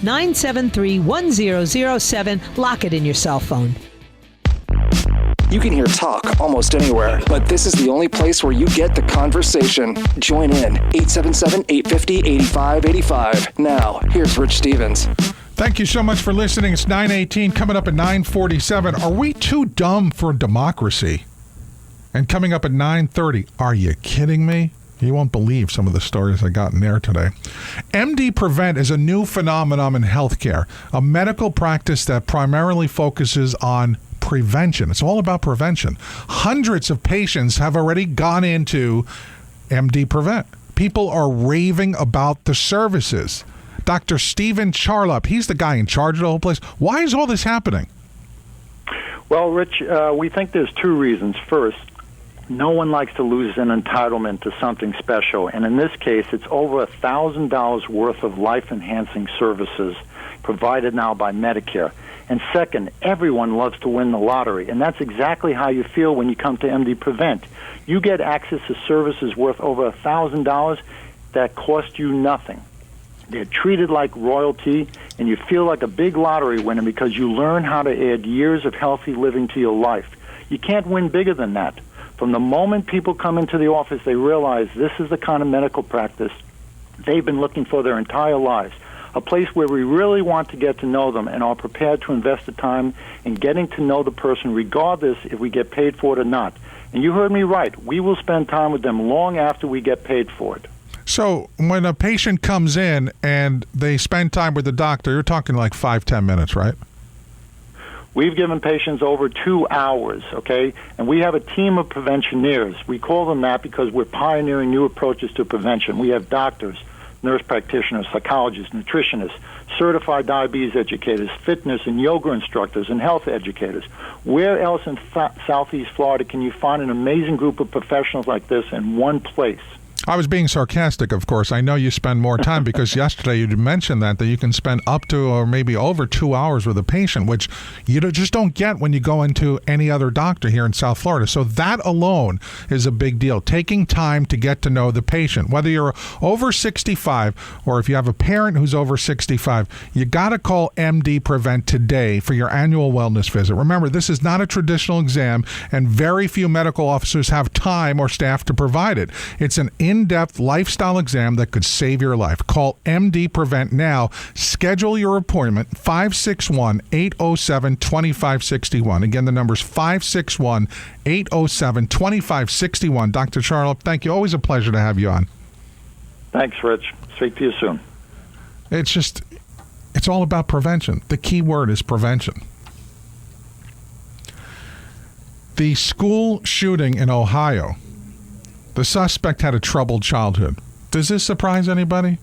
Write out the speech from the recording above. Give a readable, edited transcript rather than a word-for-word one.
877-973-1007. Lock it in your cell phone. You can hear talk almost anywhere, but this is the only place where you get the conversation. Join in, 877-850-8585. Now, here's Rich Stevens. Thank you so much for listening. It's 9:18, coming up at 9:47. Are we too dumb for democracy? And coming up at 9:30, are you kidding me? You won't believe some of the stories I got in there today. MDPrevent is a new phenomenon in healthcare, a medical practice that primarily focuses on prevention. It's all about prevention. Hundreds of patients have already gone into MDPrevent. People are raving about the services. Dr. Stephen Charlap, he's the guy in charge of the whole place. Why is all this happening? Well, Rich, we think there's two reasons. First, no one likes to lose an entitlement to something special, and in this case, it's over $1,000 worth of life-enhancing services provided now by Medicare. And second, everyone loves to win the lottery, and that's exactly how you feel when you come to MDPrevent. You get access to services worth over $1,000 that cost you nothing. They're treated like royalty, and you feel like a big lottery winner because you learn how to add years of healthy living to your life. You can't win bigger than that. From the moment people come into the office, they realize this is the kind of medical practice they've been looking for their entire lives. A place where we really want to get to know them and are prepared to invest the time in getting to know the person regardless if we get paid for it or not. And you heard me right. We will spend time with them long after we get paid for it. So when a patient comes in and they spend time with the doctor, you're talking like 5-10 minutes, right? We've given patients over 2 hours, okay? And we have a team of preventioniers. We call them that because we're pioneering new approaches to prevention. We have doctors, nurse practitioners, psychologists, nutritionists, certified diabetes educators, fitness and yoga instructors, and health educators. Where else in Southeast Florida can you find an amazing group of professionals like this in one place? I was being sarcastic, of course. I know you spend more time because yesterday you mentioned that you can spend up to or maybe over 2 hours with a patient, which you just don't get when you go into any other doctor here in South Florida. So that alone is a big deal. Taking time to get to know the patient, whether you're over 65 or if you have a parent who's over 65, you got to call MD Prevent today for your annual wellness visit. Remember, this is not a traditional exam, and very few medical officers have time or staff to provide it. It's an in-depth lifestyle exam that could save your life. Call MD Prevent now. Schedule your appointment, 561-807-2561. Again, the number's 561-807-2561. Dr. Charlap, thank you. Always a pleasure to have you on. Thanks, Rich. Speak to you soon. It's all about prevention. The key word is prevention. The school shooting in Ohio, the suspect had a troubled childhood. Does this surprise anybody?